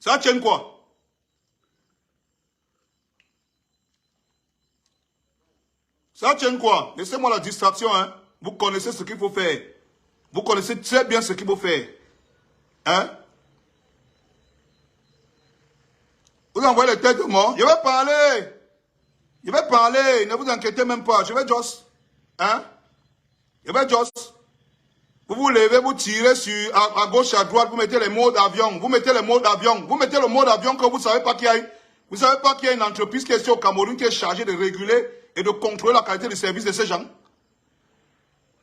Ça tient quoi? Ça tient quoi? Laissez-moi la distraction, hein. Vous connaissez ce qu'il faut faire. Vous connaissez très bien ce qu'il faut faire. Hein? Vous envoyez les têtes de mort. Je vais parler. Je vais parler. Ne vous inquiétez même pas. Je vais juste. Hein? Je vais juste. Vous vous levez, vous tirez sur, à gauche, à droite, vous mettez les modes avion. Vous mettez les modes avion. Vous mettez le mode avion quand vous ne savez pas qu'il y a vous savez pas qu'il y a une entreprise qui est ici au Cameroun qui est chargée de réguler et de contrôler la qualité de service de ces gens.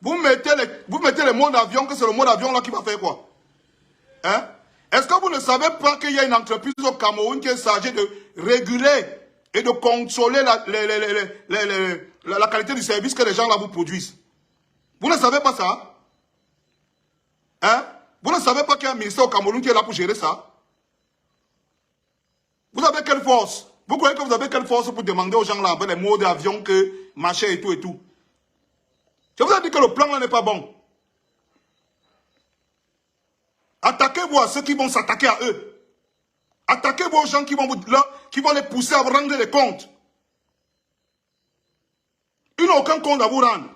Vous mettez les modes avion, que c'est le mode avion là qui va faire quoi? Hein? Est-ce que vous ne savez pas qu'il y a une entreprise au Cameroun qui est chargée de réguler et de contrôler la qualité du service que les gens là vous produisent? Vous ne savez pas ça? Hein? Vous ne savez pas qu'il y a un ministère au Cameroun qui est là pour gérer ça? Vous avez quelle force? Vous croyez que vous avez quelle force pour demander aux gens là avec les mots d'avion que machin et tout et tout? Je vous ai dit que le plan là n'est pas bon. Attaquez-vous à ceux qui vont s'attaquer à eux. Attaquez-vous aux gens qui vont les pousser à vous rendre des comptes. Ils n'ont aucun compte à vous rendre.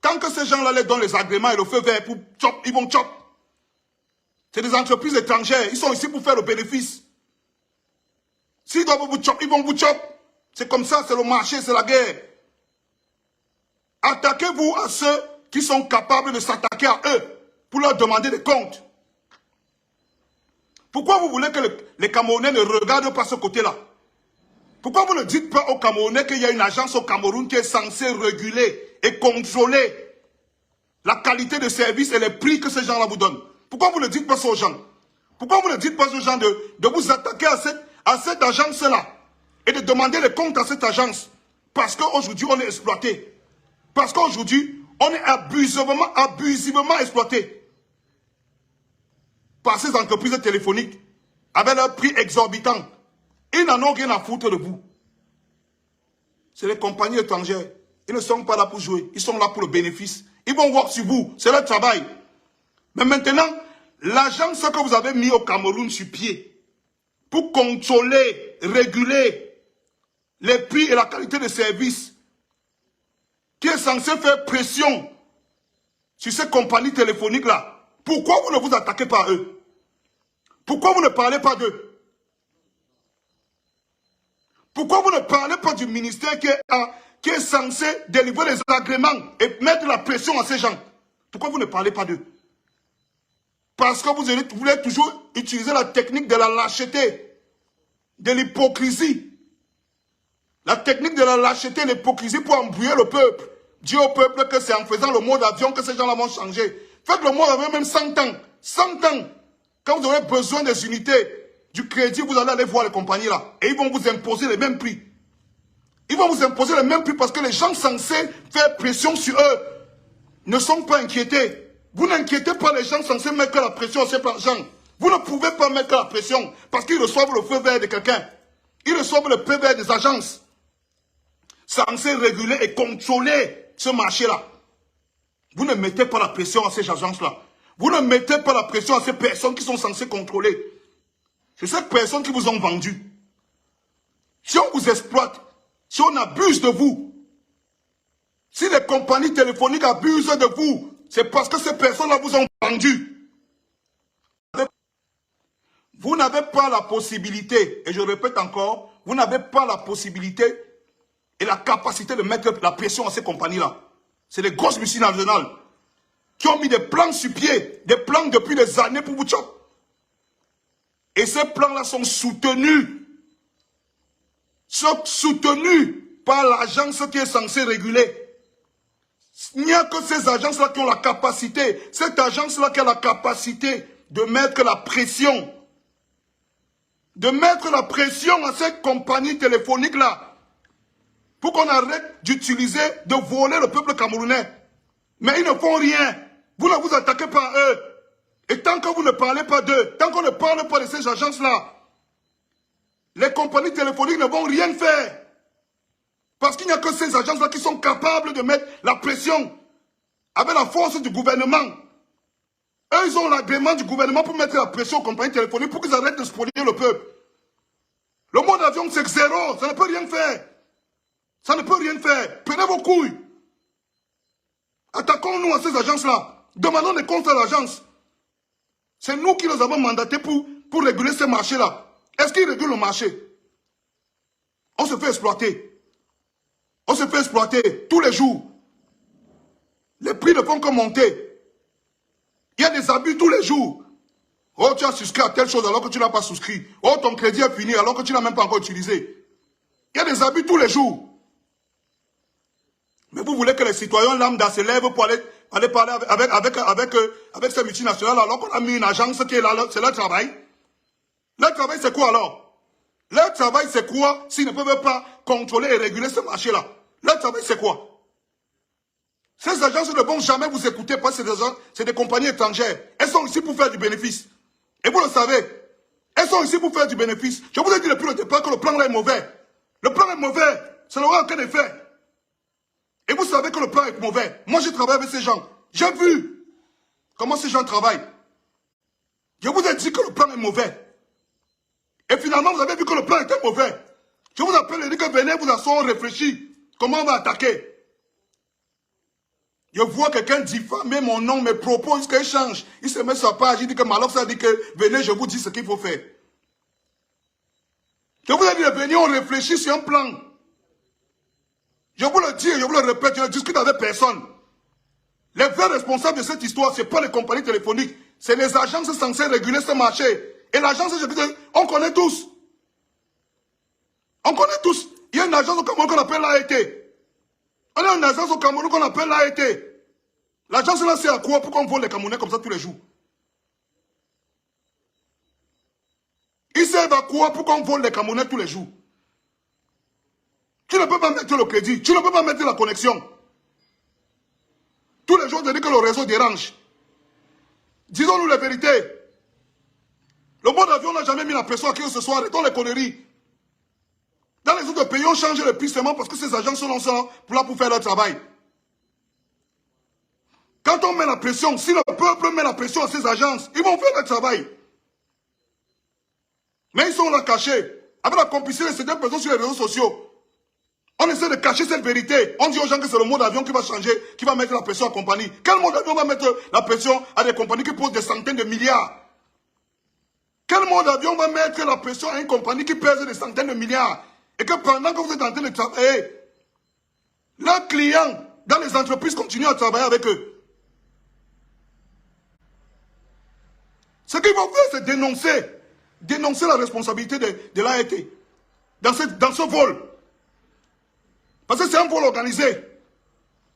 Tant que ces gens-là les donnent les agréments et le feu vert pour chop, ils vont chop. C'est des entreprises étrangères. Ils sont ici pour faire le bénéfice. S'ils doivent vous chop, ils vont vous chop. C'est comme ça, c'est le marché, c'est la guerre. Attaquez-vous à ceux qui sont capables de s'attaquer à eux pour leur demander des comptes. Pourquoi vous voulez que les Camerounais ne regardent pas ce côté-là? Pourquoi vous ne dites pas aux Camerounais qu'il y a une agence au Cameroun qui est censée réguler et contrôler la qualité de service et les prix que ces gens-là vous donnent? Pourquoi vous ne dites pas ça aux gens? Pourquoi vous ne dites pas aux gens de vous attaquer à cette agence-là et de demander des comptes à cette agence? Parce qu'aujourd'hui, on est exploité. Parce qu'aujourd'hui, on est abusivement exploité par ces entreprises téléphoniques avec leurs prix exorbitants. Ils n'en ont rien à foutre de vous. C'est les compagnies étrangères. Ils ne sont pas là pour jouer. Ils sont là pour le bénéfice. Ils vont voir sur vous. C'est leur travail. Mais maintenant, l'agence que vous avez mis au Cameroun sur pied pour contrôler, réguler les prix et la qualité de service, qui est censé faire pression sur ces compagnies téléphoniques-là, pourquoi vous ne vous attaquez pas à eux? Pourquoi vous ne parlez pas d'eux? Pourquoi vous ne parlez pas du ministère qui est censé délivrer les agréments et mettre la pression à ces gens? Pourquoi vous ne parlez pas d'eux? Parce que vous voulez toujours utiliser la technique de la lâcheté, de l'hypocrisie. La technique de la lâcheté et l'hypocrisie pour embrouiller le peuple. Dire au peuple que c'est en faisant le mode avion que ces gens-là vont changer. Faites le mode avion même 100 ans. 100 ans. Quand vous aurez besoin des unités, du crédit, vous allez aller voir les compagnies là. Et ils vont vous imposer les mêmes prix. Ils vont vous imposer les mêmes prix parce que les gens censés faire pression sur eux ne sont pas inquiétés. Vous n'inquiétez pas les gens censés mettre la pression à ces gens. Vous ne pouvez pas mettre la pression parce qu'ils reçoivent le feu vert de quelqu'un. Ils reçoivent le feu vert des agences censées réguler et contrôler ce marché-là. Vous ne mettez pas la pression à ces agences-là. Vous ne mettez pas la pression à ces personnes qui sont censées contrôler. C'est ces personnes qui vous ont vendu. Si on vous exploite, si on abuse de vous, si les compagnies téléphoniques abusent de vous, c'est parce que ces personnes-là vous ont vendu. Vous n'avez pas la possibilité, et je répète encore, vous n'avez pas la possibilité et la capacité de mettre la pression à ces compagnies-là. C'est les grosses multinationales qui ont mis des plans sur pied, des plans depuis des années pour vous choper. Et ces plans-là sont soutenus par l'agence qui est censée réguler. Il n'y a que ces agences-là qui ont la capacité, cette agence-là qui a la capacité de mettre la pression. De mettre la pression à ces compagnies téléphoniques-là. Pour qu'on arrête d'utiliser, de voler le peuple camerounais. Mais ils ne font rien. Vous ne vous attaquez pas à eux. Et tant que vous ne parlez pas d'eux, tant qu'on ne parle pas de ces agences-là, les compagnies téléphoniques ne vont rien faire. Parce qu'il n'y a que ces agences-là qui sont capables de mettre la pression avec la force du gouvernement. Eux, ils ont l'agrément du gouvernement pour mettre la pression aux compagnies téléphoniques pour qu'ils arrêtent de spolier le peuple. Le mode avion, c'est zéro. Ça ne peut rien faire. Ça ne peut rien faire. Prenez vos couilles. Attaquons-nous à ces agences-là. Demandons des comptes à l'agence. C'est nous qui les avons mandatés pour réguler ces marchés-là. Est-ce qu'ils régulent le marché? On se fait exploiter. On se fait exploiter tous les jours. Les prix ne font que monter. Il y a des abus tous les jours. Oh, tu as souscrit à telle chose alors que tu n'as pas souscrit. Oh, ton crédit est fini alors que tu n'as même pas encore utilisé. Il y a des abus tous les jours. Mais vous voulez que les citoyens lambda se lèvent pour aller parler avec ces multinationales alors qu'on a mis une agence qui est là, c'est leur travail. Leur travail, c'est quoi alors? Leur travail, c'est quoi s'ils ne peuvent pas contrôler et réguler ce marché-là? Leur travail, c'est quoi? Ces agences ne vont jamais vous écouter parce que c'est des compagnies étrangères. Elles sont ici pour faire du bénéfice. Et vous le savez. Elles sont ici pour faire du bénéfice. Je vous ai dit depuis le départ que le plan là est mauvais. Le plan est mauvais. Ça n'aura aucun effet. Et vous savez que le plan est mauvais. Moi, je travaille avec ces gens. J'ai vu comment ces gens travaillent. Je vous ai dit que le plan est mauvais. Et finalement, vous avez vu que le plan était mauvais. Je vous appelle et dis que venez vous asseoir, réfléchir. Comment on va attaquer? Je vois quelqu'un diffamer mon nom, mes propos, jusqu'à il change. Il se met sur la page, il dit que Malox a dit que venez, je vous dis ce qu'il faut faire. Je vous ai dit, venez, on réfléchit sur un plan. Je vous le dis, je vous le répète, je ne discute avec personne. Les vrais responsables de cette histoire, ce n'est pas les compagnies téléphoniques, c'est les agences censées réguler ce marché. Et l'agence, on connaît tous. On connaît tous. Il y a une agence au Cameroun qu'on appelle l'AET. On a une agence au Cameroun qu'on appelle l'AET. L'agence là, c'est à quoi? Pourquoi on vole les Camerounais comme ça tous les jours? Il sert à quoi? Pourquoi on vole les Camerounais tous les jours? Tu ne peux pas mettre le crédit. Tu ne peux pas mettre la connexion. Tous les jours, on dit que le réseau dérange. Disons-nous la vérité. Le mode avion n'a jamais mis la pression à qui que ce soit. Arrêtons les conneries. Dans les autres pays, on change le prix seulement parce que ces agents sont là pour faire leur travail. Quand on met la pression, si le peuple met la pression à ces agences, ils vont faire leur travail. Mais ils sont là cachés. Avec la complicité de certaines personnes sur les réseaux sociaux. On essaie de cacher cette vérité. On dit aux gens que c'est le mode avion qui va changer, qui va mettre la pression à la compagnie. Quel mode avion va mettre la pression à des compagnies qui posent des centaines de milliards? Quel mode avion va mettre la pression à une compagnie qui pèse des centaines de milliards? Et que pendant que vous êtes en train de travailler, leurs clients dans les entreprises continuent à travailler avec eux. Ce qu'ils vont faire, c'est dénoncer la responsabilité de l'AET dans ce vol. Parce que c'est un vol organisé.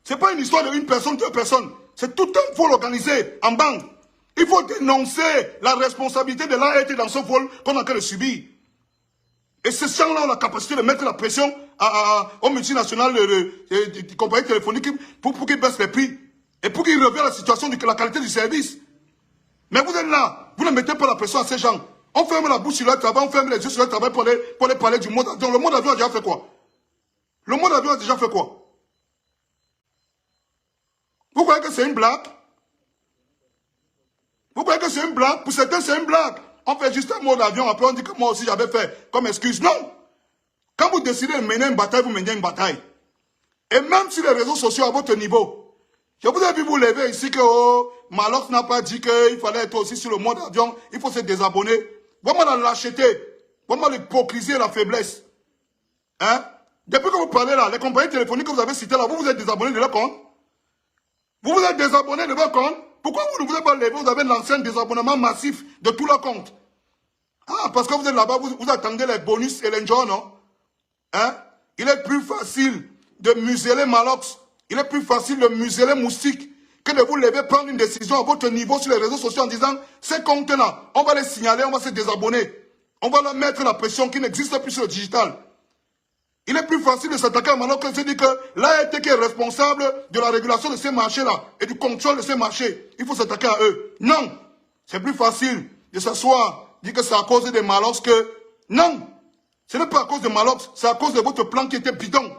Ce n'est pas une histoire de une personne, deux personnes. C'est tout un vol organisé en bande. Il faut dénoncer la responsabilité de l'AET dans ce vol qu'on a en train de subir. Et ces gens-là ont la capacité de mettre la pression aux multinationales des compagnies téléphoniques pour qu'ils baissent les prix et pour qu'ils reviennent à la situation de la qualité du service. Mais vous êtes là, vous ne mettez pas la pression à ces gens. On ferme la bouche sur leur travail, on ferme les yeux sur leur travail pour les parler du mode avion. Le mode avion a déjà fait quoi? Le mode avion a déjà fait quoi? Vous croyez que c'est une blague? Vous croyez que c'est une blague? Pour certains, c'est une blague. On fait juste un mode avion, après on dit que moi aussi j'avais fait comme excuse. Non! Quand vous décidez de mener une bataille, vous menez une bataille. Et même sur les réseaux sociaux à votre niveau, je vous ai vu vous lever ici que Malox n'a pas dit qu'il fallait être aussi sur le mode avion, il faut se désabonner. Vraiment la lâcheté, vraiment l'hypocrisie et la faiblesse. Hein? Depuis que vous parlez là, les compagnies téléphoniques que vous avez citées là, vous vous êtes désabonnés de leur compte? Vous vous êtes désabonnés de leur compte? Pourquoi vous ne vous êtes pas levé? Vous avez lancé un désabonnement massif de tout leur compte. Ah, parce que vous êtes là-bas, vous attendez les bonus et les gens, non? Hein? Il est plus facile de museler Malox, il est plus facile de museler Moustique que de vous lever, prendre une décision à votre niveau sur les réseaux sociaux en disant ces comptes-là, on va les signaler, on va se désabonner. On va leur mettre la pression qui n'existe plus sur le digital. Il est plus facile de s'attaquer à Malox que de se dire que l'AET qui est responsable de la régulation de ces marchés-là et du contrôle de ces marchés, il faut s'attaquer à eux. Non, c'est plus facile de s'asseoir, dire que c'est à cause des Malox que... Non, ce n'est pas à cause de Malox, c'est à cause de votre plan qui était bidon.